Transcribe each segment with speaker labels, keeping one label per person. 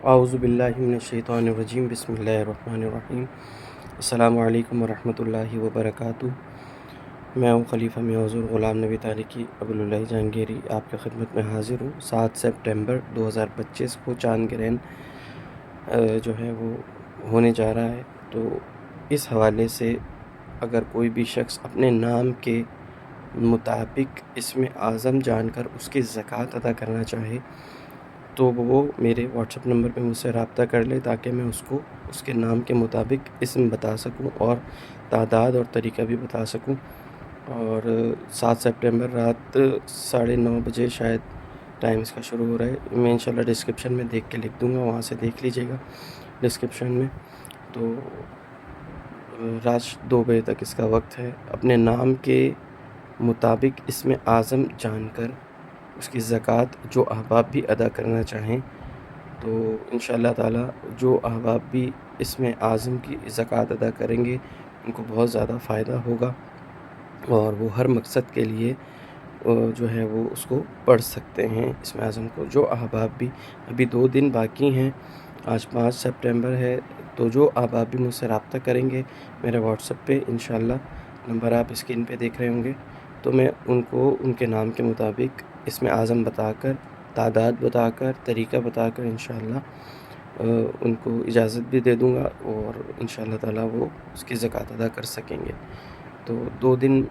Speaker 1: اعوذ باللہ من الشیطان الرجیم، بسم اللہ الرحمن الرحیم۔ السلام علیکم ورحمۃ اللہ وبرکاتہ۔ میں ہوں خلیفہ میاں حضور غلام نبی تارکی ابواللہ جہانگیری، آپ کی خدمت میں حاضر ہوں۔ 7 سپٹمبر 2025 کو چاند گرہن جو ہے وہ ہونے جا رہا ہے، تو اس حوالے سے اگر کوئی بھی شخص اپنے نام کے مطابق اسم اعظم جان کر اس کی زکوٰۃ ادا کرنا چاہے تو وہ میرے واٹس ایپ نمبر پہ مجھ سے رابطہ کر لے، تاکہ میں اس کو اس کے نام کے مطابق اسم بتا سکوں اور تعداد اور طریقہ بھی بتا سکوں۔ اور 7 سپٹمبر رات 9:30 بجے شاید ٹائم اس کا شروع ہو رہا ہے۔ میں انشاءاللہ ڈسکرپشن میں دیکھ کے لکھ دوں گا، وہاں سے دیکھ لیجیے گا ڈسکرپشن میں۔ تو رات 2 بجے تک اس کا وقت ہے۔ اپنے نام کے مطابق اسم اعظم جان کر اس کی زکوٰۃ جو احباب بھی ادا کرنا چاہیں تو انشاءاللہ تعالیٰ جو احباب بھی اسم اعظم کی زکوٰۃ ادا کریں گے ان کو بہت زیادہ فائدہ ہوگا، اور وہ ہر مقصد کے لیے جو ہے وہ اس کو پڑھ سکتے ہیں اسم اعظم کو۔ جو احباب بھی، ابھی 2 دن باقی ہیں، آج 5 سپٹمبر ہے، تو جو احباب بھی مجھ سے رابطہ کریں گے میرے واٹس ایپ پہ، انشاءاللہ نمبر آپ اسکرین پہ دیکھ رہے ہوں گے، تو میں ان کو ان کے نام کے مطابق اسم اعظم بتا کر، تعداد بتا کر، طریقہ بتا کر انشاءاللہ ان کو اجازت بھی دے دوں گا، اور انشاءاللہ تعالیٰ وہ اس کی زکوٰۃ ادا کر سکیں گے۔ تو 2 دن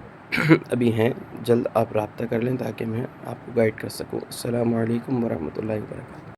Speaker 1: ابھی ہیں، جلد آپ رابطہ کر لیں تاکہ میں آپ کو گائیڈ کر سکوں۔ السلام علیکم ورحمۃ اللہ وبرکاتہ۔